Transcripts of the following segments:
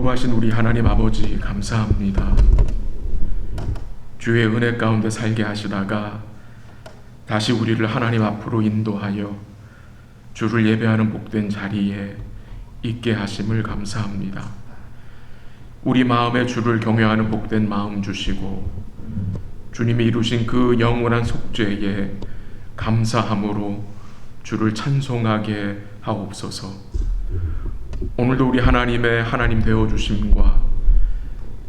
거룩하신 우리 하나님 아버지 감사합니다. 주의 은혜 가운데 살게 하시다가 다시 우리를 하나님 앞으로 인도하여 주를 예배하는 복된 자리에 있게 하심을 감사합니다. 우리 마음에 주를 경외하는 복된 마음 주시고 주님이 이루신 그 영원한 속죄에 감사함으로 주를 찬송하게 하옵소서. 오늘도 우리 하나님의 하나님 되어주심과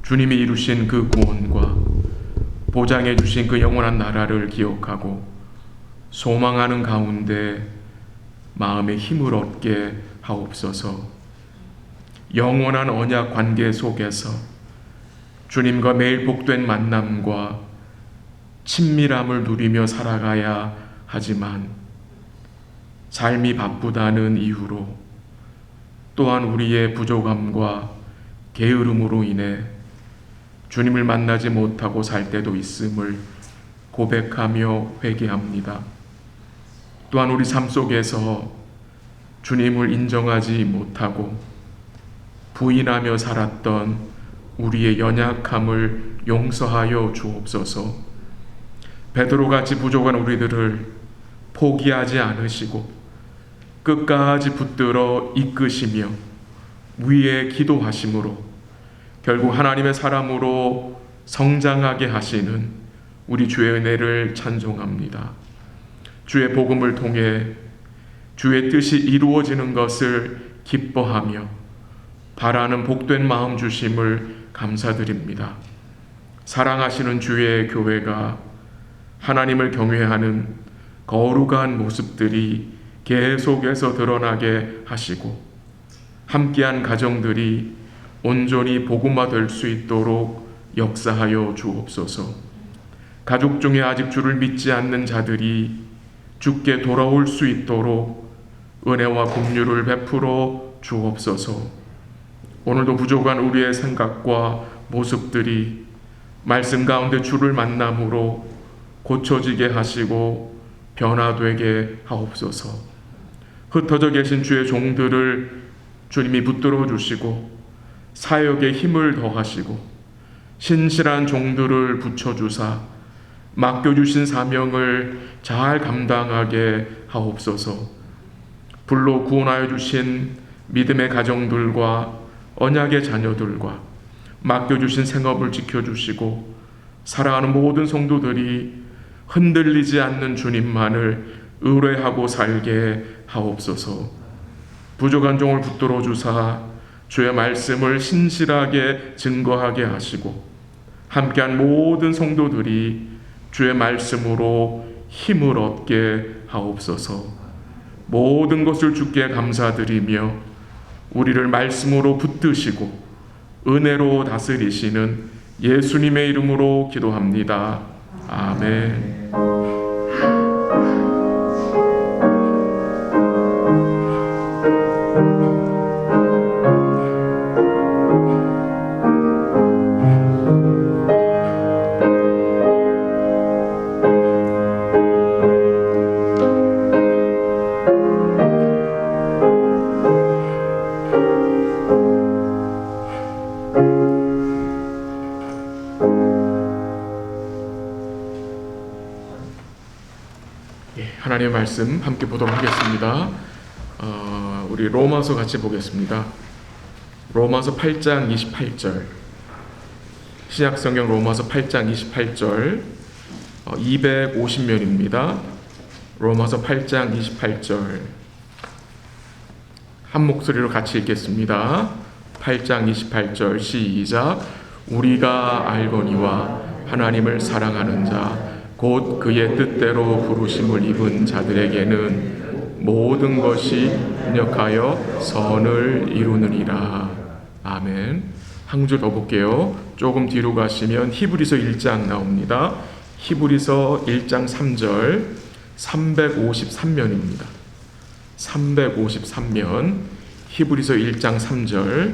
주님이 이루신 그 구원과 보장해 주신 그 영원한 나라를 기억하고 소망하는 가운데 마음의 힘을 얻게 하옵소서. 영원한 언약 관계 속에서 주님과 매일 복된 만남과 친밀함을 누리며 살아가야 하지만 삶이 바쁘다는 이유로 또한 우리의 부족함과 게으름으로 인해 주님을 만나지 못하고 살 때도 있음을 고백하며 회개합니다. 또한 우리 삶 속에서 주님을 인정하지 못하고 부인하며 살았던 우리의 연약함을 용서하여 주옵소서. 베드로같이 부족한 우리들을 포기하지 않으시고 끝까지 붙들어 이끄시며 위에 기도하심으로 결국 하나님의 사람으로 성장하게 하시는 우리 주의 은혜를 찬송합니다. 주의 복음을 통해 주의 뜻이 이루어지는 것을 기뻐하며 바라는 복된 마음 주심을 감사드립니다. 사랑하시는 주의 교회가 하나님을 경외하는 거룩한 모습들이 계속해서 드러나게 하시고 함께한 가정들이 온전히 복음화 될 수 있도록 역사하여 주옵소서. 가족 중에 아직 주를 믿지 않는 자들이 주께 돌아올 수 있도록 은혜와 긍휼을 베풀어 주옵소서. 오늘도 부족한 우리의 생각과 모습들이 말씀 가운데 주를 만남으로 고쳐지게 하시고 변화되게 하옵소서. 흩어져 계신 주의 종들을 주님이 붙들어 주시고 사역에 힘을 더하시고 신실한 종들을 붙여주사 맡겨주신 사명을 잘 감당하게 하옵소서. 불로 구원하여 주신 믿음의 가정들과 언약의 자녀들과 맡겨주신 생업을 지켜주시고 사랑하는 모든 성도들이 흔들리지 않는 주님만을 의뢰하고 살게 하옵소서. 부족한 종을 붙들어 주사 주의 말씀을 신실하게 증거하게 하시고 함께한 모든 성도들이 주의 말씀으로 힘을 얻게 하옵소서. 모든 것을 주께 감사드리며 우리를 말씀으로 붙드시고 은혜로 다스리시는 예수님의 이름으로 기도합니다. 아멘. 하나님의 말씀 함께 보도록 하겠습니다. 우리 로마서 같이 보겠습니다. 로마서 8장 28절 신약성경 로마서 8장 28절 250면입니다. 로마서 8장 28절 한 목소리로 같이 읽겠습니다. 8장 28절 시작. 우리가 알거니와 하나님을 사랑하는 자 곧 그의 뜻대로 부르심을 입은 자들에게는 모든 것이 협력하여 선을 이루느니라. 아멘. 한 줄 더 볼게요. 조금 뒤로 가시면 히브리서 1장 나옵니다. 히브리서 1장 3절 353면입니다. 353면 히브리서 1장 3절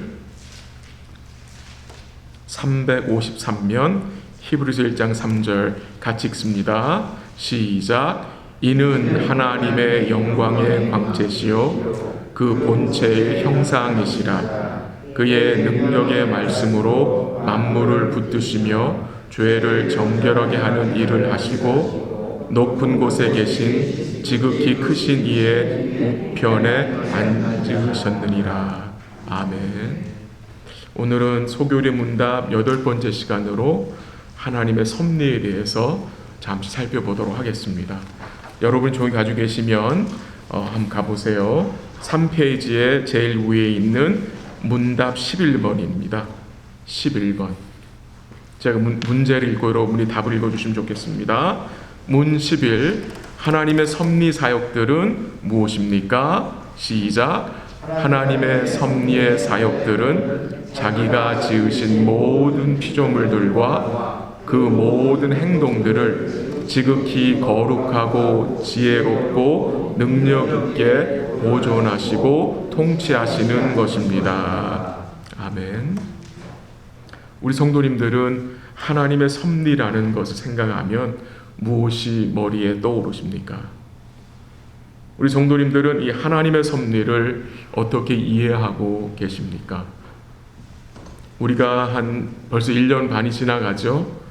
353면 히브리서 1장 3절 같이 읽습니다. 시작. 이는 하나님의 영광의 광채시요 그 본체의 형상이시라. 그의 능력의 말씀으로 만물을 붙드시며 죄를 정결하게 하는 일을 하시고 높은 곳에 계신 지극히 크신 이의 우편에 앉으셨느니라. 아멘. 오늘은 소교리 문답 8번째 시간으로 하나님의 섭리에 대해서 잠시 살펴보도록 하겠습니다. 여러분 종이 가지고 계시면 한번 가보세요. 3페이지에 제일 위에 있는 문답 11번입니다. 11번. 제가 문제를 읽고 여러분이 답을 읽어주시면 좋겠습니다. 문 11. 하나님의 섭리 사역들은 무엇입니까? 시작. 하나님의 섭리의 사역들은 자기가 지으신 모든 피조물들과 그 모든 행동들을 지극히 거룩하고 지혜롭고 능력 있게 보존하시고 통치하시는 것입니다. 아멘. 우리 성도님들은 하나님의 섭리라는 것을 생각하면 무엇이 머리에 떠오르십니까? 우리 성도님들은 이 하나님의 섭리를 어떻게 이해하고 계십니까? 우리가 벌써 1년 반이 지나가죠.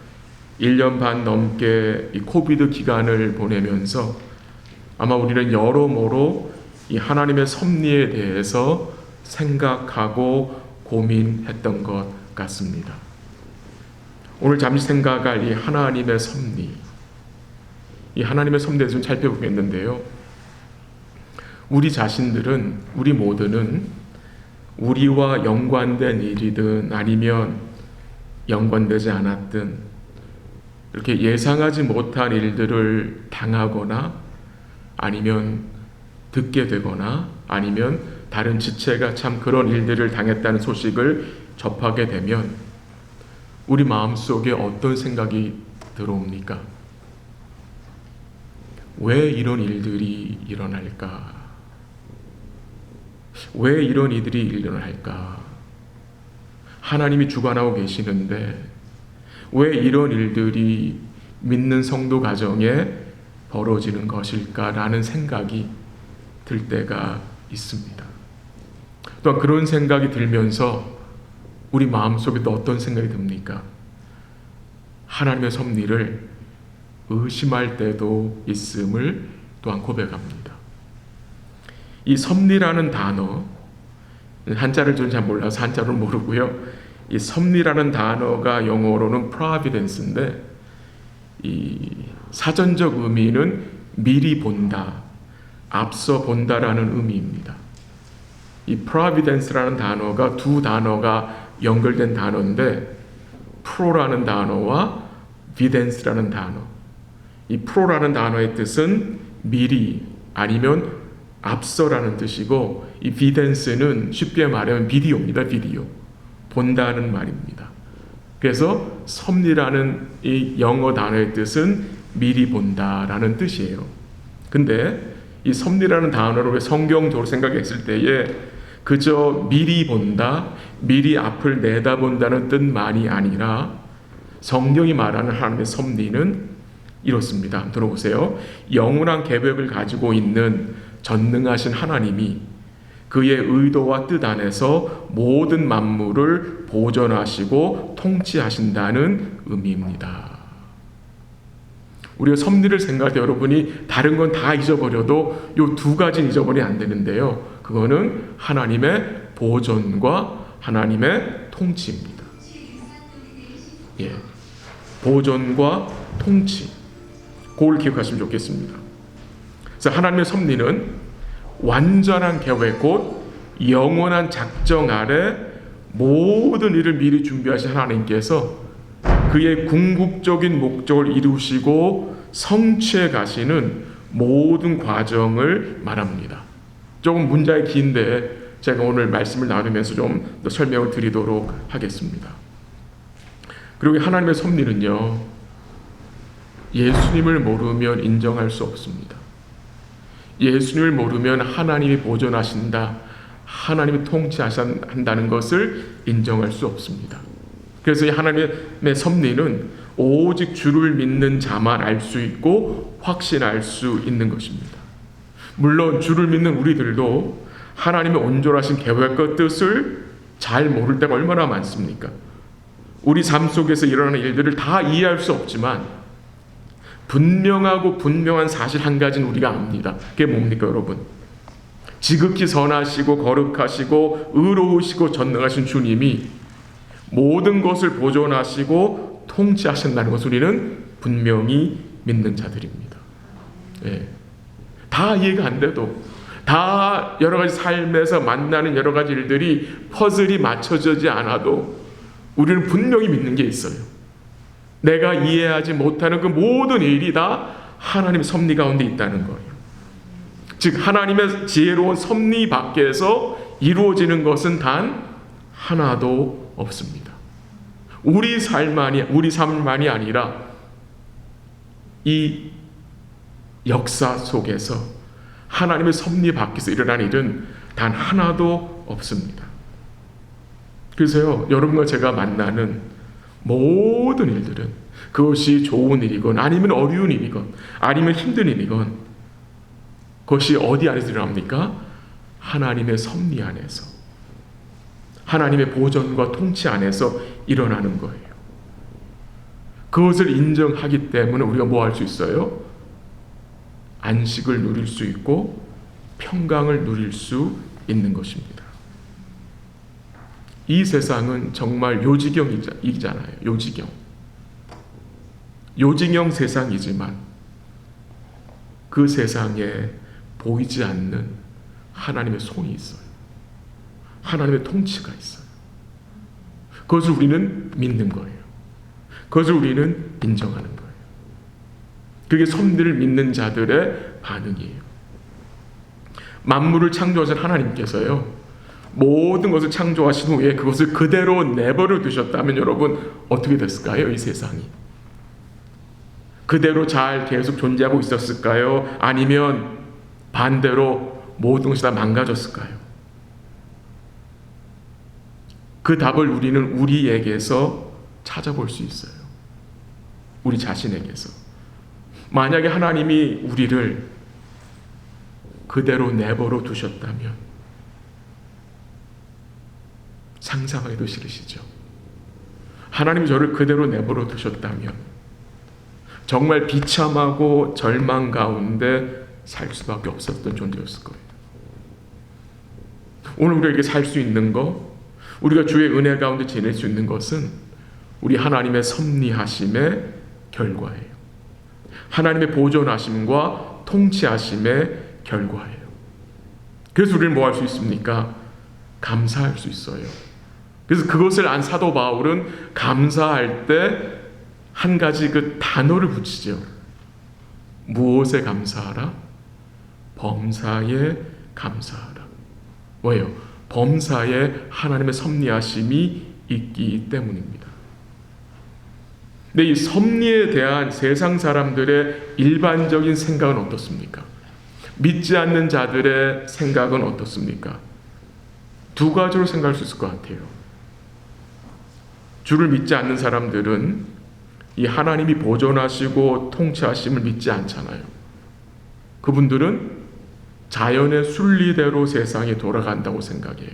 1년 반 넘게 이 코비드 기간을 보내면서 아마 우리는 여러모로 이 하나님의 섭리에 대해서 생각하고 고민했던 것 같습니다. 오늘 잠시 생각할 이 하나님의 섭리, 이 하나님의 섭리에 대해서 좀 살펴보겠는데요. 우리 자신들은, 우리 모두는 우리와 연관된 일이든 아니면 연관되지 않았든 이렇게 예상하지 못한 일들을 당하거나 아니면 듣게 되거나 아니면 다른 지체가 참 그런 일들을 당했다는 소식을 접하게 되면 우리 마음속에 어떤 생각이 들어옵니까? 왜 이런 일들이 일어날까? 왜 이런 일들이 일어날까? 하나님이 주관하고 계시는데 왜 이런 일들이 믿는 성도 가정에 벌어지는 것일까라는 생각이 들 때가 있습니다. 또한 그런 생각이 들면서 우리 마음속에 또 어떤 생각이 듭니까? 하나님의 섭리를 의심할 때도 있음을 또한 고백합니다. 이 섭리라는 단어, 한자를 저는 잘 몰라서 한자를 모르고요. 이 섭리라는 단어가 영어로는 providence인데 이 사전적 의미는 미리 본다, 앞서 본다라는 의미입니다. 이 providence라는 단어가 두 단어가 연결된 단어인데 pro라는 단어와 vidence라는 단어. 이 pro라는 단어의 뜻은 미리 아니면 앞서라는 뜻이고 이 vidence는 쉽게 말하면 비디오입니다. 비디오. 본다는 말입니다. 그래서 섭리라는 이 영어 단어의 뜻은 미리 본다라는 뜻이에요. 근데 이 섭리라는 단어를 성경적으로 생각했을 때에 그저 미리 본다, 미리 앞을 내다본다는 뜻만이 아니라 성경이 말하는 하나님의 섭리는 이렇습니다. 들어보세요. 영원한 계획을 가지고 있는 전능하신 하나님이 그의 의도와 뜻 안에서 모든 만물을 보존하시고 통치하신다는 의미입니다. 우리가 섭리를 생각할 때 여러분이 다른 건 다 잊어버려도 이 두 가지는 잊어버리면 안 되는데요. 그거는 하나님의 보존과 하나님의 통치입니다. 예, 보존과 통치. 그걸 기억하시면 좋겠습니다. 그래서 하나님의 섭리는 완전한 계획 곧 영원한 작정 아래 모든 일을 미리 준비하신 하나님께서 그의 궁극적인 목적을 이루시고 성취해 가시는 모든 과정을 말합니다. 조금 문장이 긴데 제가 오늘 말씀을 나누면서 좀 더 설명을 드리도록 하겠습니다. 그리고 하나님의 섭리는요, 예수님을 모르면 인정할 수 없습니다. 예수님을 모르면 하나님이 보존하신다, 하나님이 통치하신다는 것을 인정할 수 없습니다. 그래서 이 하나님의 섭리는 오직 주를 믿는 자만 알 수 있고 확신할 수 있는 것입니다. 물론 주를 믿는 우리들도 하나님의 온전하신 계획과 뜻을 잘 모를 때가 얼마나 많습니까? 우리 삶 속에서 일어나는 일들을 다 이해할 수 없지만 분명한 사실 한 가지는 우리가 압니다. 그게 뭡니까, 여러분? 지극히 선하시고 거룩하시고 의로우시고 전능하신 주님이 모든 것을 보존하시고 통치하신다는 것을 우리는 분명히 믿는 자들입니다. 예. 다 이해가 안 돼도, 다 여러 가지 삶에서 만나는 여러 가지 일들이 퍼즐이 맞춰지지 않아도 우리는 분명히 믿는 게 있어요. 내가 이해하지 못하는 그 모든 일이 다 하나님의 섭리 가운데 있다는 거예요. 즉 하나님의 지혜로운 섭리 밖에서 이루어지는 것은 단 하나도 없습니다. 우리 삶만이 아니라 이 역사 속에서 하나님의 섭리 밖에서 일어나는 일은 단 하나도 없습니다. 그래서요, 여러분과 제가 만나는 모든 일들은 그것이 좋은 일이건 아니면 어려운 일이건 아니면 힘든 일이건 그것이 어디 안에서 일어납니까? 하나님의 섭리 안에서, 하나님의 보전과 통치 안에서 일어나는 거예요. 그것을 인정하기 때문에 우리가 뭐 할 수 있어요? 안식을 누릴 수 있고 평강을 누릴 수 있는 것입니다. 이 세상은 정말 요지경이잖아요. 요지경 세상이지만 그 세상에 보이지 않는 하나님의 손이 있어요. 하나님의 통치가 있어요. 그것을 우리는 믿는 거예요. 그것을 우리는 인정하는 거예요. 그게 섭리를 믿는 자들의 반응이에요. 만물을 창조하신 하나님께서요, 모든 것을 창조하신 후에 그것을 그대로 내버려 두셨다면 여러분 어떻게 됐을까요? 이 세상이 그대로 잘 계속 존재하고 있었을까요? 아니면 반대로 모든 것이 다 망가졌을까요? 그 답을 우리는 우리에게서 찾아볼 수 있어요. 우리 자신에게서. 만약에 하나님이 우리를 그대로 내버려 두셨다면 상상하기도 싫으시죠? 하나님이 저를 그대로 내버려 두셨다면 정말 비참하고 절망 가운데 살 수밖에 없었던 존재였을 거예요. 오늘 우리에게 살 수 있는 것, 우리가 주의 은혜 가운데 지낼 수 있는 것은 우리 하나님의 섭리하심의 결과예요. 하나님의 보존하심과 통치하심의 결과예요. 그래서 우리는 뭐 할 수 있습니까? 감사할 수 있어요. 그래서 그것을 안 사도 바울은 감사할 때 한 가지 그 단어를 붙이죠. 무엇에 감사하라? 범사에 감사하라. 왜요? 범사에 하나님의 섭리하심이 있기 때문입니다. 근데 이 섭리에 대한 세상 사람들의 일반적인 생각은 어떻습니까? 믿지 않는 자들의 생각은 어떻습니까? 두 가지로 생각할 수 있을 것 같아요. 주를 믿지 않는 사람들은 이 하나님이 보존하시고 통치하심을 믿지 않잖아요. 그분들은 자연의 순리대로 세상이 돌아간다고 생각해요.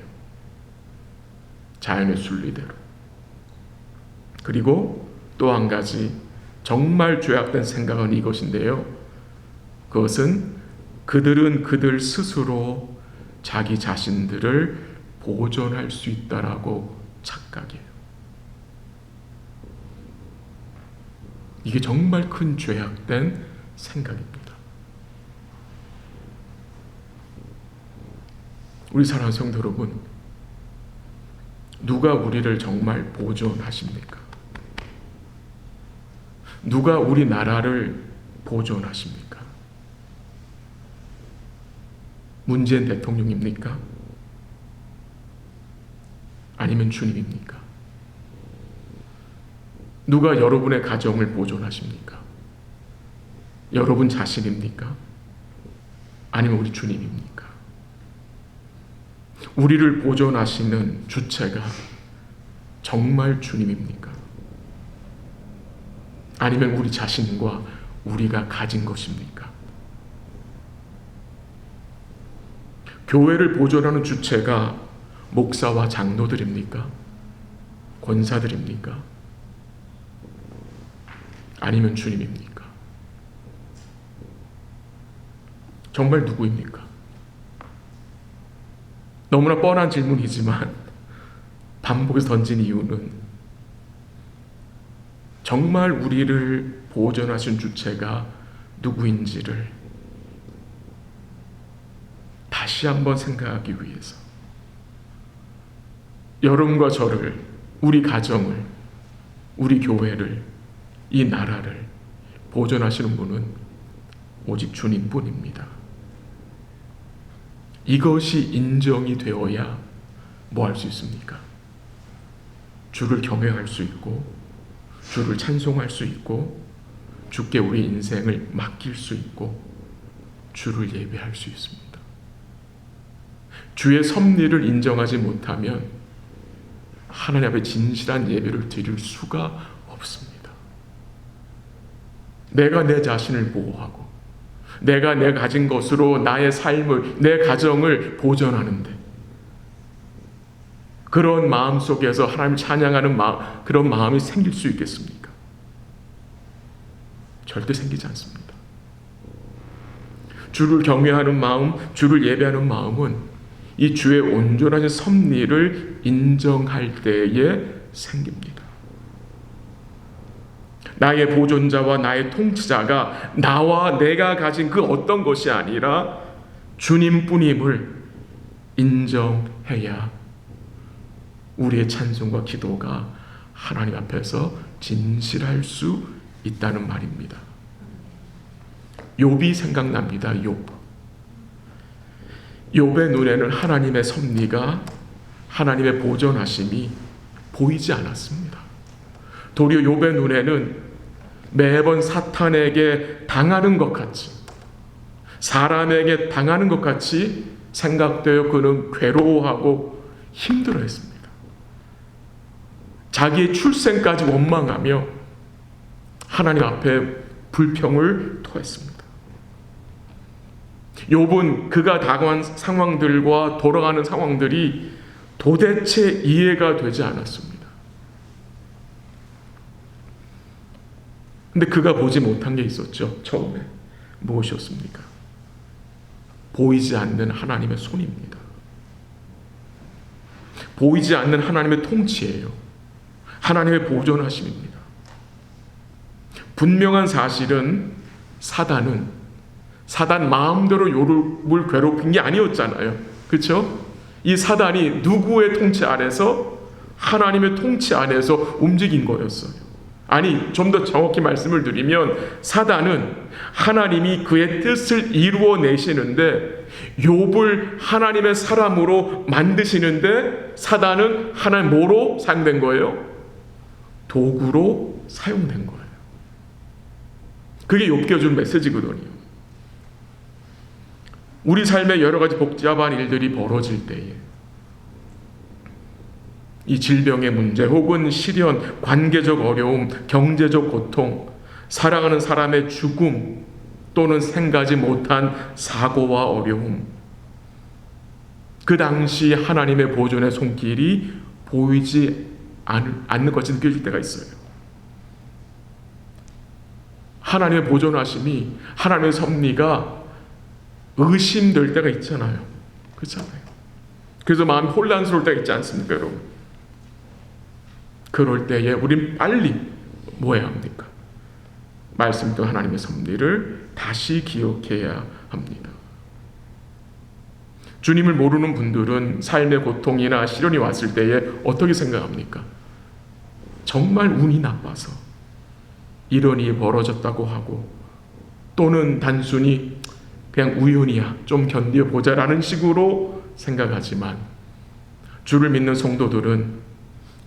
자연의 순리대로. 그리고 또 한 가지 정말 죄악된 생각은 이것인데요. 그것은 그들은 그들 스스로 자기 자신들을 보존할 수 있다라고 착각해요. 이게 정말 큰 죄악된 생각입니다. 우리 사랑하는 성도 여러분, 누가 우리를 정말 보존하십니까? 누가 우리나라를 보존하십니까? 문재인 대통령입니까? 아니면 주님입니까? 누가 여러분의 가정을 보존하십니까? 여러분 자신입니까? 아니면 우리 주님입니까? 우리를 보존하시는 주체가 정말 주님입니까? 아니면 우리 자신과 우리가 가진 것입니까? 교회를 보존하는 주체가 목사와 장로들입니까? 권사들입니까? 아니면 주님입니까? 정말 누구입니까? 너무나 뻔한 질문이지만 반복해서 던진 이유는 정말 우리를 보존하신 주체가 누구인지를 다시 한번 생각하기 위해서, 여러분과 저를, 우리 가정을, 우리 교회를, 이 나라를 보존하시는 분은 오직 주님뿐입니다. 이것이 인정이 되어야 뭐 할 수 있습니까? 주를 경외할 수 있고, 주를 찬송할 수 있고, 주께 우리 인생을 맡길 수 있고, 주를 예배할 수 있습니다. 주의 섭리를 인정하지 못하면 하나님 앞에 진실한 예배를 드릴 수가 없습니다. 내가 내 자신을 보호하고 내가 내 가진 것으로 나의 삶을, 내 가정을 보존하는데 그런 마음 속에서 하나님을 찬양하는 마음, 그런 마음이 생길 수 있겠습니까? 절대 생기지 않습니다. 주를 경외하는 마음, 주를 예배하는 마음은 이 주의 온전한 섭리를 인정할 때에 생깁니다. 나의 보존자와 나의 통치자가 나와 내가 가진 그 어떤 것이 아니라 주님뿐임을 인정해야 우리의 찬송과 기도가 하나님 앞에서 진실할 수 있다는 말입니다. 욥이 생각납니다. 욥의 눈에는 하나님의 섭리가, 하나님의 보존하심이 보이지 않았습니다. 도리어 욥의 눈에는 매번 사탄에게 당하는 것 같이, 사람에게 당하는 것 같이 생각되어 그는 괴로워하고 힘들어했습니다. 자기의 출생까지 원망하며 하나님 앞에 불평을 토했습니다. 욥은 그가 당한 상황들과 돌아가는 상황들이 도대체 이해가 되지 않았습니다. 근데 그가 보지 못한 게 있었죠. 처음에 무엇이었습니까? 보이지 않는 하나님의 손입니다. 보이지 않는 하나님의 통치예요. 하나님의 보존하심입니다. 분명한 사실은 사단 마음대로 욥을 괴롭힌 게 아니었잖아요. 그렇죠? 이 사단이 누구의 통치 아래서, 하나님의 통치 안에서 움직인 거였어요. 아니, 좀 더 정확히 말씀을 드리면 사단은 하나님이 그의 뜻을 이루어내시는데 욥을 하나님의 사람으로 만드시는데 사단은 하나님 뭐로 사용된 거예요? 도구로 사용된 거예요. 그게 욥기가 준 메시지거든요. 우리 삶에 여러 가지 복잡한 일들이 벌어질 때에 이 질병의 문제 혹은 시련, 관계적 어려움, 경제적 고통, 사랑하는 사람의 죽음 또는 생각지 못한 사고와 어려움, 그 당시 하나님의 보존의 손길이 보이지 않는 것이 느껴질 때가 있어요. 하나님의 보존하심이, 하나님의 섭리가 의심될 때가 있잖아요. 그렇잖아요. 그래서 마음이 혼란스러울 때가 있지 않습니까, 여러분? 그럴 때에 우린 빨리 뭐 해야 합니까? 말씀도 하나님의 섭리를 다시 기억해야 합니다. 주님을 모르는 분들은 삶의 고통이나 시련이 왔을 때에 어떻게 생각합니까? 정말 운이 나빠서 이런 일이 벌어졌다고 하고, 또는 단순히 그냥 우연이야, 좀 견뎌보자 라는 식으로 생각하지만, 주를 믿는 성도들은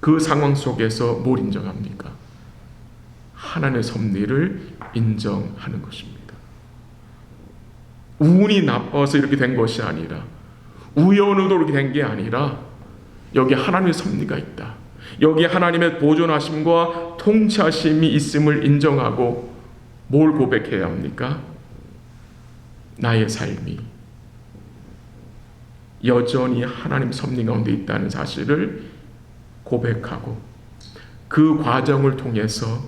그 상황 속에서 뭘 인정합니까? 하나님의 섭리를 인정하는 것입니다. 운이 나빠서 이렇게 된 것이 아니라, 우연으로 이렇게 된 게 아니라 여기 하나님의 섭리가 있다, 여기 하나님의 보존하심과 통치하심이 있음을 인정하고 뭘 고백해야 합니까? 나의 삶이 여전히 하나님 섭리 가운데 있다는 사실을 고백하고 그 과정을 통해서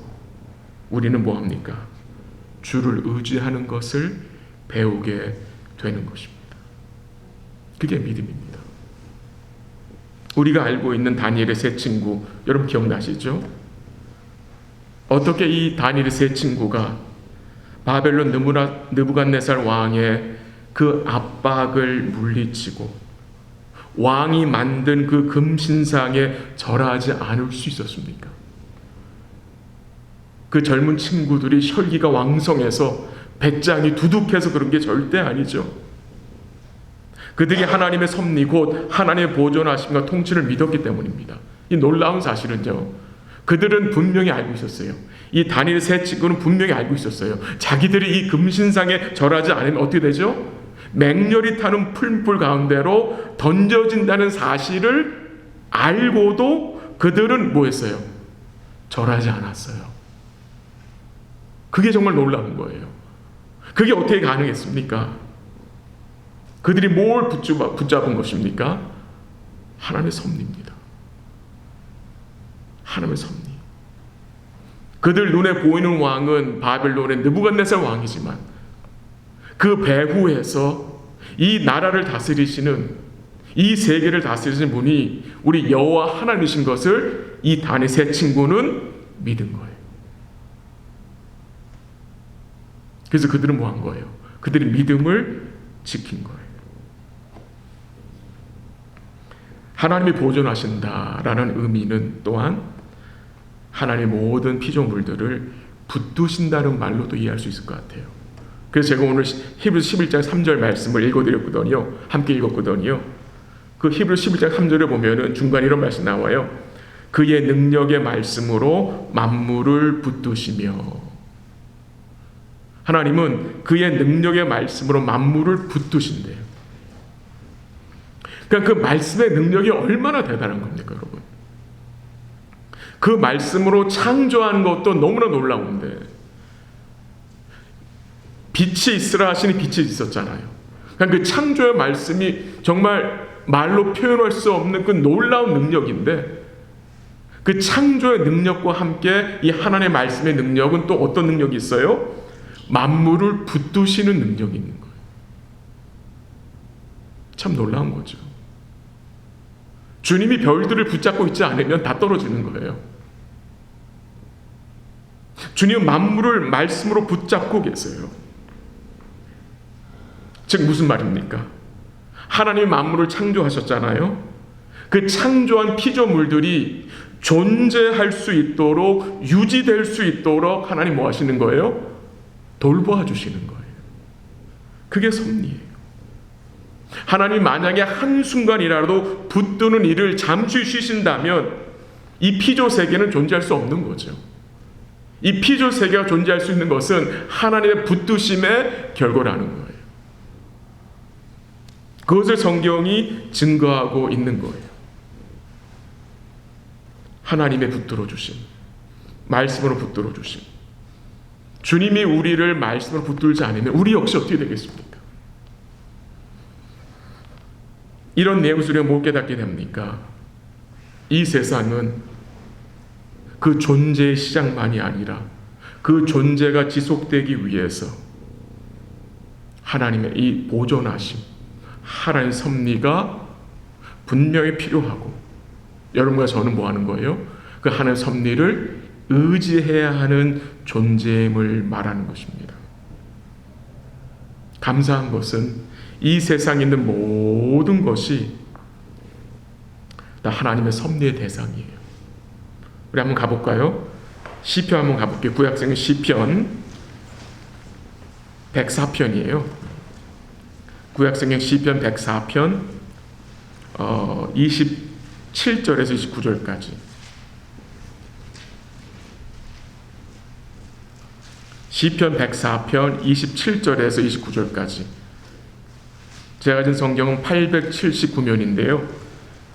우리는 뭐합니까? 주를 의지하는 것을 배우게 되는 것입니다. 그게 믿음입니다. 우리가 알고 있는 다니엘의 세 친구, 여러분 기억나시죠? 어떻게 이 다니엘의 세 친구가 바벨론 느부갓네살 왕의 그 압박을 물리치고 왕이 만든 그 금신상에 절하지 않을 수 있었습니까? 그 젊은 친구들이 혈기가 왕성해서 배짱이 두둑해서 그런 게 절대 아니죠. 그들이 하나님의 섭리 곧 하나님의 보존하심과 통치를 믿었기 때문입니다. 이 놀라운 사실은요, 그들은 분명히 알고 있었어요. 이 다니엘 세 친구는 분명히 알고 있었어요. 자기들이 이 금신상에 절하지 않으면 어떻게 되죠? 맹렬히 타는 풀불 가운데로 던져진다는 사실을 알고도 그들은 뭐 했어요? 절하지 않았어요. 그게 정말 놀라운 거예요. 그게 어떻게 가능했습니까? 그들이 뭘 붙잡은 것입니까? 하나님의 섭리입니다. 하나님의 섭리. 그들 눈에 보이는 왕은 바벨론의 느부갓네살 왕이지만 그 배후에서 이 나라를 다스리시는, 이 세계를 다스리시는 분이 우리 여호와 하나님이신 것을 이 다니엘 세 친구는 믿은 거예요. 그래서 그들은 뭐 한 거예요? 그들이 믿음을 지킨 거예요. 하나님이 보존하신다라는 의미는 또한 하나님의 모든 피조물들을 붙드신다는 말로도 이해할 수 있을 것 같아요. 그래서 제가 오늘 히브리서 11장 3절 말씀을 읽어드렸거든요. 함께 읽었거든요. 그 히브리서 11장 3절에 보면은 중간에 이런 말씀 나와요. 그의 능력의 말씀으로 만물을 붙드시며. 하나님은 그의 능력의 말씀으로 만물을 붙드신대요. 그러니까 그 말씀의 능력이 얼마나 대단한 겁니까, 여러분? 그 말씀으로 창조하는 것도 너무나 놀라운데, 빛이 있으라 하시니 빛이 있었잖아요. 그러니까 그 창조의 말씀이 정말 말로 표현할 수 없는 그 놀라운 능력인데, 그 창조의 능력과 함께 이 하나님의 말씀의 능력은 또 어떤 능력이 있어요? 만물을 붙드시는 능력이 있는 거예요. 참 놀라운 거죠. 주님이 별들을 붙잡고 있지 않으면 다 떨어지는 거예요. 주님은 만물을 말씀으로 붙잡고 계세요. 즉 무슨 말입니까? 하나님이 만물을 창조하셨잖아요. 그 창조한 피조물들이 존재할 수 있도록, 유지될 수 있도록 하나님 뭐 하시는 거예요? 돌보아 주시는 거예요. 그게 섭리예요. 하나님 만약에 한순간이라도 붙드는 일을 잠시 쉬신다면 이 피조 세계는 존재할 수 없는 거죠. 이 피조 세계가 존재할 수 있는 것은 하나님의 붙드심의 결과라는 거예요. 그것을 성경이 증거하고 있는 거예요. 하나님의 붙들어 주심, 말씀으로 붙들어 주심. 주님이 우리를 말씀으로 붙들지 않으면 우리 역시 어떻게 되겠습니까? 이런 내용 속에 뭘 깨닫게 됩니까? 이 세상은 그 존재의 시작만이 아니라 그 존재가 지속되기 위해서 하나님의 이 보존하심, 하나님의 섭리가 분명히 필요하고, 여러분과 저는 뭐 하는 거예요? 그 하나님의 섭리를 의지해야 하는 존재임을 말하는 것입니다. 감사한 것은 이 세상에 있는 모든 것이 다 하나님의 섭리의 대상이에요. 우리 한번 가볼까요? 시편 한번 가볼게요. 구약성경 시편 104편이에요. 구약성경 시편 104편 27절에서 29절까지. 시편 104편 27절에서 29절까지. 제가 가진 성경은 879면인데요.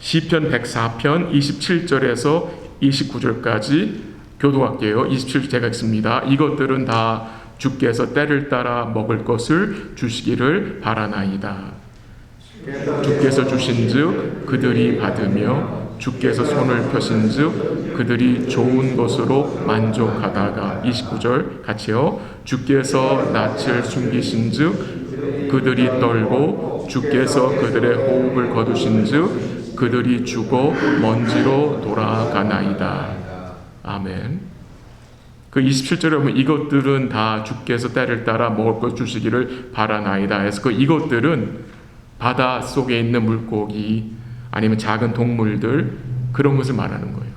시편 104편 27절에서 29절까지 교도할게요. 27절 제가 읽습니다. 이것들은 다 주께서 때를 따라 먹을 것을 주시기를 바라나이다. 주께서 주신즉 그들이 받으며 주께서 손을 펴신즉 그들이 좋은 것으로 만족하다가 29절 같이요. 주께서 낯을 숨기신즉 그들이 떨고 주께서 그들의 호흡을 거두신즉 그들이 죽어 먼지로 돌아가나이다. 아멘. 그 27절에 보면 이것들은 다 주께서 때를 따라 먹을 것 주시기를 바라나이다 해서 그 이것들은 바다 속에 있는 물고기 아니면 작은 동물들 그런 것을 말하는 거예요.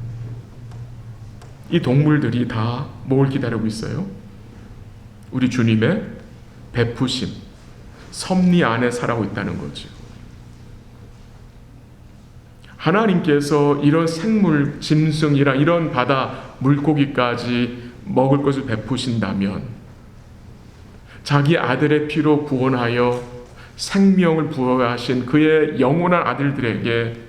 이 동물들이 다 뭘 기다리고 있어요? 우리 주님의 베푸심, 섭리 안에 살아가고 있다는 거죠. 하나님께서 이런 생물, 짐승이랑 이런 바다 물고기까지 먹을 것을 베푸신다면 자기 아들의 피로 구원하여 생명을 부어하신 그의 영원한 아들들에게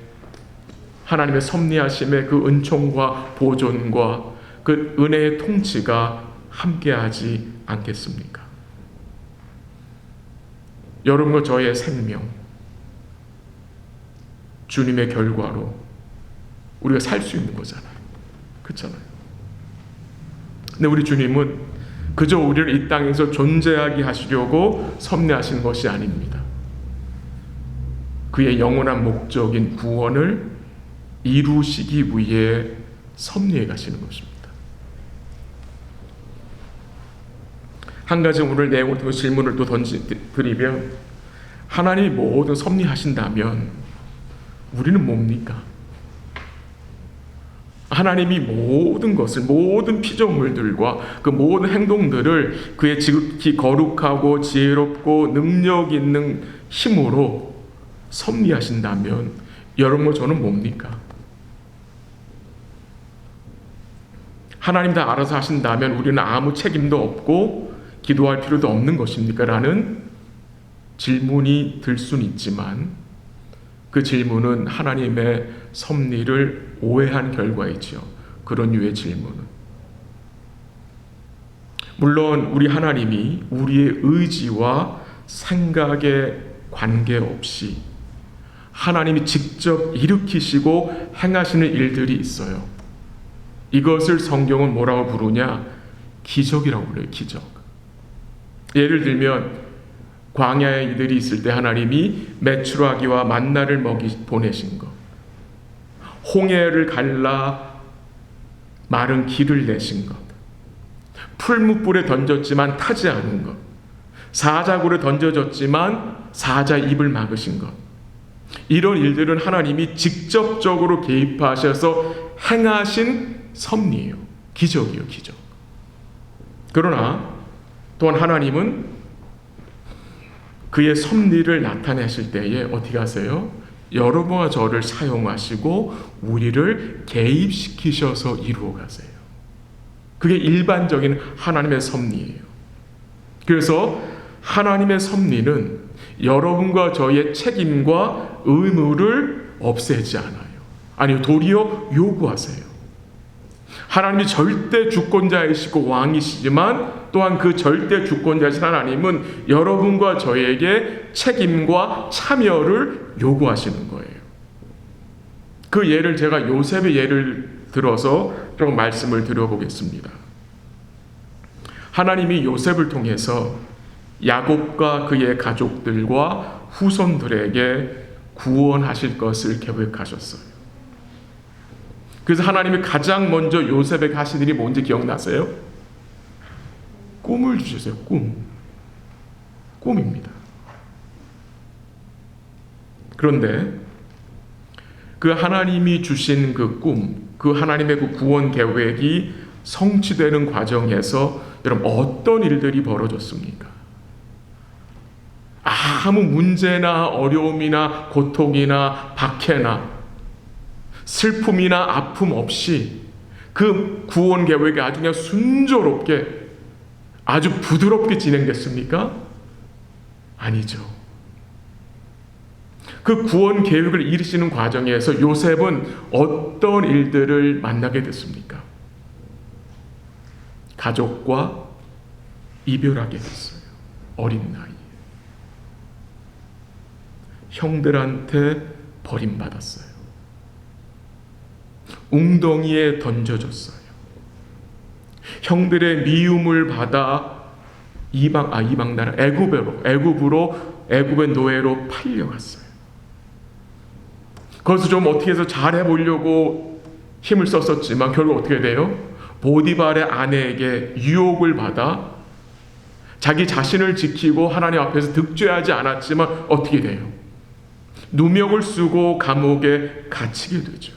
하나님의 섭리하심의 그 은총과 보존과 그 은혜의 통치가 함께하지 않겠습니까? 여러분과 저의 생명, 주님의 결과로 우리가 살 수 있는 거잖아요. 그렇잖아요. 근데 우리 주님은 그저 우리를 이 땅에서 존재하게 하시려고 섭리하신 것이 아닙니다. 그의 영원한 목적인 구원을 이루시기 위해 섭리해 가시는 것입니다. 한 가지 오늘 내용을 통해 질문을 또 던져드리면 하나님이 모든 섭리하신다면 우리는 뭡니까? 하나님이 모든 것을, 모든 피조물들과 그 모든 행동들을 그의 지극히 거룩하고 지혜롭고 능력 있는 힘으로 섭리하신다면 여러분과 저는 뭡니까? 하나님 다 알아서 하신다면 우리는 아무 책임도 없고 기도할 필요도 없는 것입니까? 라는 질문이 들 수는 있지만 그 질문은 하나님의 섭리를 오해한 결과이지요. 그런 유의 질문은. 물론 우리 하나님이 우리의 의지와 생각에 관계없이 하나님이 직접 일으키시고 행하시는 일들이 있어요. 이것을 성경은 뭐라고 부르냐? 기적이라고 불러요. 기적. 예를 들면 광야에 이들이 있을 때 하나님이 메추라기와 만나를 보내신 것, 홍해를 갈라 마른 길을 내신 것, 풀무불에 던졌지만 타지 않은 것, 사자굴에 던져졌지만 사자 입을 막으신 것, 이런 일들은 하나님이 직접적으로 개입하셔서 행하신 섭리예요. 기적이요, 기적. 그러나 또한 하나님은 그의 섭리를 나타내실 때에 어떻게 하세요? 여러분과 저를 사용하시고 우리를 개입시키셔서 이루어 가세요. 그게 일반적인 하나님의 섭리예요. 그래서 하나님의 섭리는 여러분과 저의 책임과 의무를 없애지 않아요. 아니요, 도리어 요구하세요. 하나님이 절대 주권자이시고 왕이시지만 또한 그 절대 주권자이신 하나님은 여러분과 저에게 책임과 참여를 요구하시는 거예요. 그 예를 제가 요셉의 예를 들어서 좀 말씀을 드려보겠습니다. 하나님이 요셉을 통해서 야곱과 그의 가족들과 후손들에게 구원하실 것을 계획하셨어요. 그래서 하나님이 가장 먼저 요셉에게 하신 일이 뭔지 기억나세요? 꿈을 주셨어요. 꿈입니다. 그런데 그 하나님이 주신 그 꿈, 그 하나님의 그 구원 계획이 성취되는 과정에서 여러분 어떤 일들이 벌어졌습니까? 아무 문제나 어려움이나 고통이나 박해나 슬픔이나 아픔 없이 그 구원 계획이 아주 그냥 순조롭게 아주 부드럽게 진행됐습니까? 아니죠. 그 구원 계획을 이루시는 과정에서 요셉은 어떤 일들을 만나게 됐습니까? 가족과 이별하게 됐어요. 어린 나이에. 형들한테 버림받았어요. 웅덩이에 던져졌어요. 형들의 미움을 받아 이방 나라 애굽의 노예로 팔려갔어요. 거기서 좀 어떻게 해서 잘해보려고 힘을 썼었지만 결국 어떻게 돼요? 보디발의 아내에게 유혹을 받아 자기 자신을 지키고 하나님 앞에서 득죄하지 않았지만 어떻게 돼요? 누명을 쓰고 감옥에 갇히게 되죠.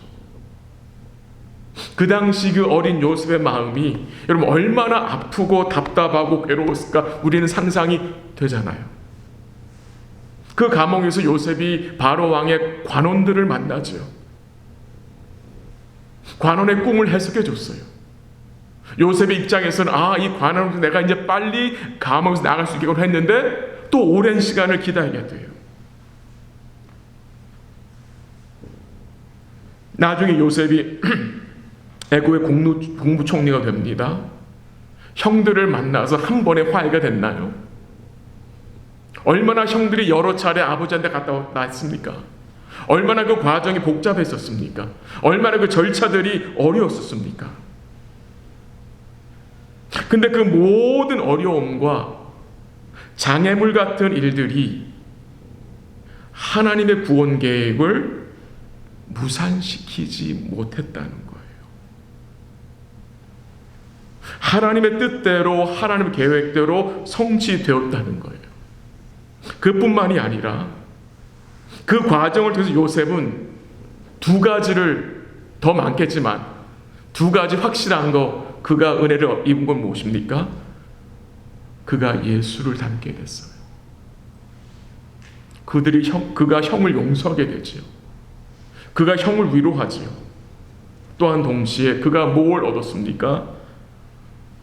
그 당시 그 어린 요셉의 마음이 여러분 얼마나 아프고 답답하고 괴로웠을까 우리는 상상이 되잖아요. 그 감옥에서 요셉이 바로 왕의 관원들을 만나죠. 관원의 꿈을 해석해 줬어요. 요셉의 입장에서는 이 관원으로 내가 이제 빨리 감옥에서 나갈 수 있겠구나 했는데 또 오랜 시간을 기다리게 돼요. 나중에 요셉이 애굽의 국무총리가 됩니다. 형들을 만나서 한 번에 화해가 됐나요? 얼마나 형들이 여러 차례 아버지한테 갔다 왔습니까? 얼마나 그 과정이 복잡했었습니까? 얼마나 그 절차들이 어려웠었습니까? 근데 그 모든 어려움과 장애물 같은 일들이 하나님의 구원 계획을 무산시키지 못했다는 거예요. 하나님의 뜻대로 하나님의 계획대로 성취되었다는 거예요. 그뿐만이 아니라 그 과정을 통해서 요셉은 두 가지를 더 많겠지만 두 가지 확실한 거 그가 은혜를 입은 건 무엇입니까? 그가 예수를 닮게 됐어요. 그가 형을 용서하게 되지요. 그가 형을 위로하지요. 또한 동시에 그가 뭘 얻었습니까?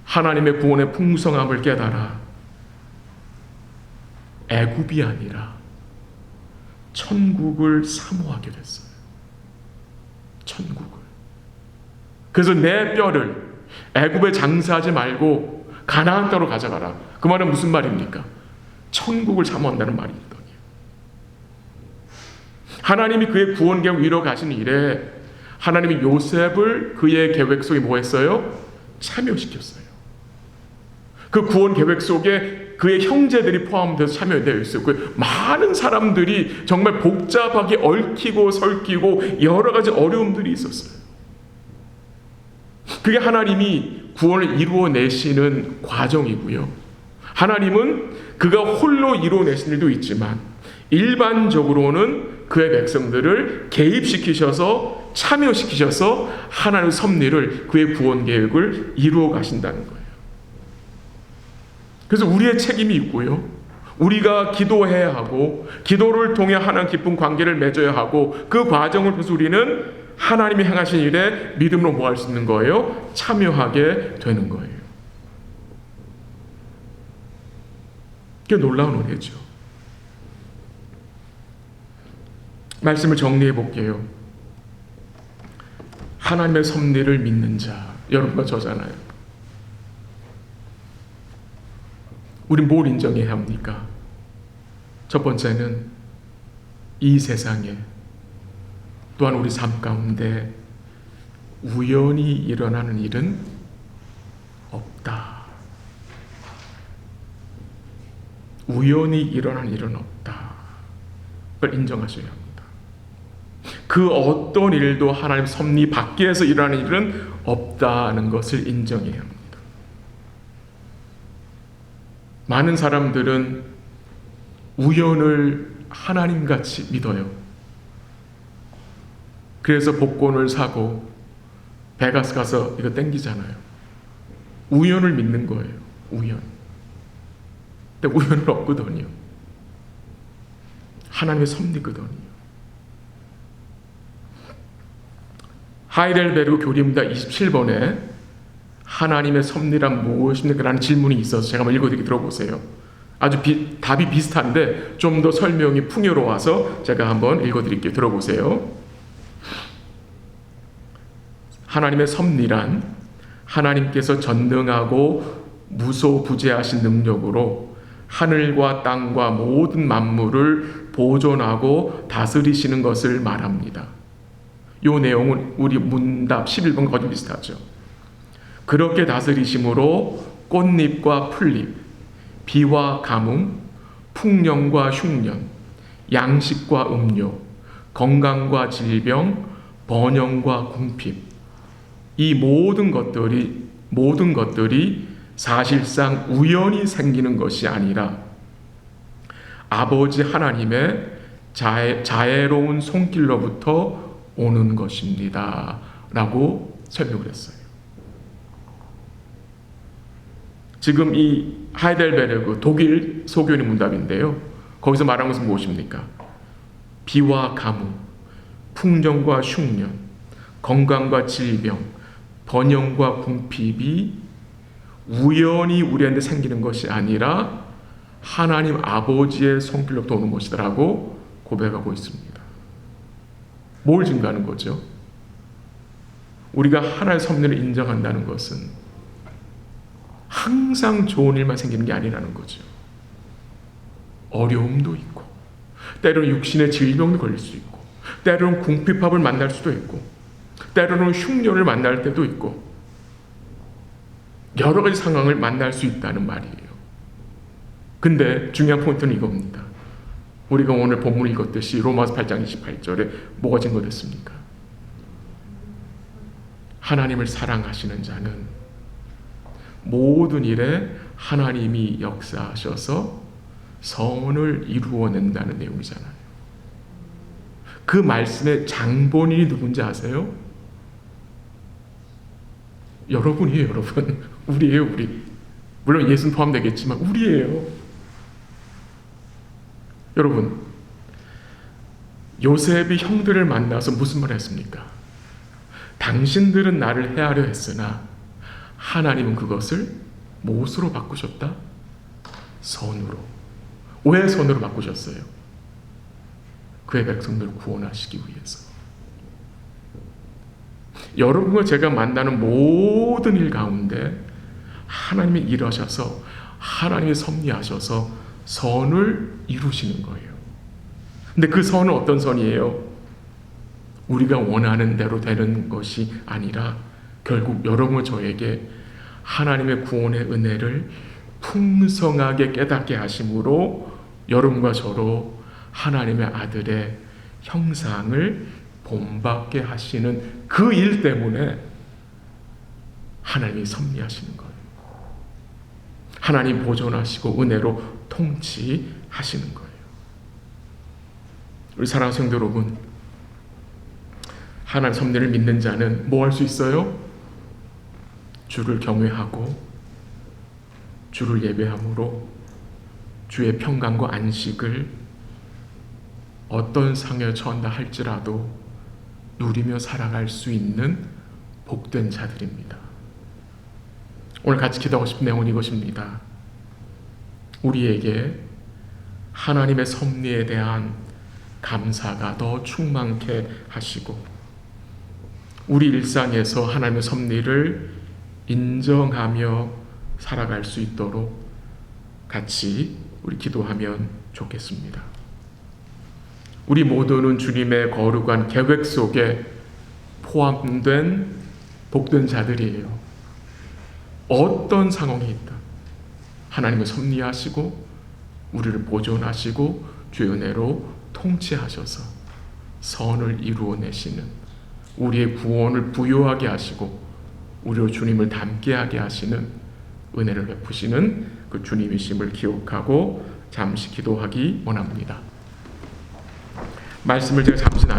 하나님의 구원의 풍성함을 깨달아 애굽이 아니라 천국을 사모하게 됐어요. 천국을. 그래서 내 뼈를 애굽에 장사하지 말고 가나안 땅으로 가져가라. 그 말은 무슨 말입니까? 천국을 사모한다는 말이거든요. 하나님이 그의 구원 계획 위로 가신 일에 하나님이 요셉을 그의 계획 속에 뭐 했어요? 참여시켰어요. 그 구원 계획 속에 그의 형제들이 포함돼서 참여되어 있어요. 그 많은 사람들이 정말 복잡하게 얽히고 설키고 여러 가지 어려움들이 있었어요. 그게 하나님이 구원을 이루어내시는 과정이고요. 하나님은 그가 홀로 이루어내신 일도 있지만 일반적으로는 그의 백성들을 개입시키셔서 참여시키셔서 하나님의 섭리를 그의 구원 계획을 이루어 가신다는 거예요. 그래서 우리의 책임이 있고요. 우리가 기도해야 하고 기도를 통해 하나님 깊은 관계를 맺어야 하고 그 과정을 통해서 우리는 하나님이 행하신 일에 믿음으로 뭐 할 수 있는 거예요? 참여하게 되는 거예요. 그게 놀라운 은혜죠. 말씀을 정리해 볼게요. 하나님의 섭리를 믿는 자, 여러분과 저잖아요. 우린 뭘 인정해야 합니까? 첫 번째는 이 세상에 또한 우리 삶 가운데 우연히 일어나는 일은 없다. 우연히 일어나는 일은 없다. 그걸 인정하셔야 합니다. 그 어떤 일도 하나님 섭리 밖에서 일어나는 일은 없다는 것을 인정해야 합니다. 많은 사람들은 우연을 하나님같이 믿어요. 그래서 복권을 사고 베가스 가서 이거 땡기잖아요. 우연을 믿는 거예요. 우연. 근데 우연은 없거든요. 하나님의 섭리거든요. 하이델베르그 교리입니다. 27번에 하나님의 섭리란 무엇입니까? 라는 질문이 있어서 제가 한번 읽어드리게 들어보세요. 아주 답이 비슷한데 좀 더 설명이 풍요로워서 제가 한번 읽어드릴게요. 들어보세요. 하나님의 섭리란 하나님께서 전능하고 무소부재하신 능력으로 하늘과 땅과 모든 만물을 보존하고 다스리시는 것을 말합니다. 이 내용은 우리 문답 11번 거의 비슷하죠. 그렇게 다스리심으로 꽃잎과 풀잎, 비와 가뭄, 풍년과 흉년, 양식과 음료, 건강과 질병, 번영과 궁핍, 이 모든 것들이 사실상 우연히 생기는 것이 아니라 아버지 하나님의 자애로운 손길로부터 오는 것입니다. 라고 설명을 했어요. 지금 이 하이델베르그 독일 소교인의 문답인데요. 거기서 말한 것은 무엇입니까? 비와 가뭄, 풍년과 흉년, 건강과 질병, 번영과 궁핍이 우연히 우리한테 생기는 것이 아니라 하나님 아버지의 손길로부터 오는 것이다라고 고백하고 있습니다. 뭘 증거하는 거죠? 우리가 하나님의 섭리를 인정한다는 것은 항상 좋은 일만 생기는 게 아니라는 거죠. 어려움도 있고, 때로는 육신의 질병도 걸릴 수 있고, 때로는 궁핍합을 만날 수도 있고, 때로는 흉년을 만날 때도 있고, 여러 가지 상황을 만날 수 있다는 말이에요. 근데 중요한 포인트는 이겁니다. 우리가 오늘 본문을 읽었듯이 로마서 8장 28절에 뭐가 증거됐습니까? 하나님을 사랑하시는 자는 모든 일에 하나님이 역사하셔서 선을 이루어낸다는 내용이잖아요. 그 말씀의 장본인이 누군지 아세요? 여러분이에요, 여러분. 우리예요, 우리. 물론 예수는 포함되겠지만 우리예요. 여러분, 요셉이 형들을 만나서 무슨 말을 했습니까? 당신들은 나를 해하려 했으나 하나님은 그것을 무엇으로 바꾸셨다? 선으로. 왜 선으로 바꾸셨어요? 그의 백성들을 구원하시기 위해서. 여러분과 제가 만나는 모든 일 가운데 하나님이 일하셔서 하나님이 섭리하셔서 선을 이루시는 거예요. 근데 그 선은 어떤 선이에요? 우리가 원하는 대로 되는 것이 아니라 결국 여러분과 저에게 하나님의 구원의 은혜를 풍성하게 깨닫게 하심으로 여러분과 저로 하나님의 아들의 형상을 본받게 하시는 그 일 때문에 하나님이 섭리하시는 거예요. 하나님 보존하시고 은혜로 통치하시는 거예요. 우리 사랑하는 성도 여러분, 하나님 섭리를 믿는 자는 뭐 할 수 있어요? 주를 경외하고 주를 예배함으로 주의 평강과 안식을 어떤 상황에 처한다 할지라도 누리며 살아갈 수 있는 복된 자들입니다. 오늘 같이 기도하고 싶은 내용은 이것입니다. 우리에게 하나님의 섭리에 대한 감사가 더 충만케 하시고 우리 일상에서 하나님의 섭리를 인정하며 살아갈 수 있도록 같이 우리 기도하면 좋겠습니다. 우리 모두는 주님의 거룩한 계획 속에 포함된 복된 자들이에요. 어떤 상황이 있다 하나님은 섭리하시고 우리를 보존하시고 주의 은혜로 통치하셔서 선을 이루어내시는 우리의 구원을 부요하게 하시고 우리로 주님을 닮게 하게 하시는 은혜를 베푸시는 그 주님이심을 기억하고 잠시 기도하기 원합니다. 말씀을 제가 잠시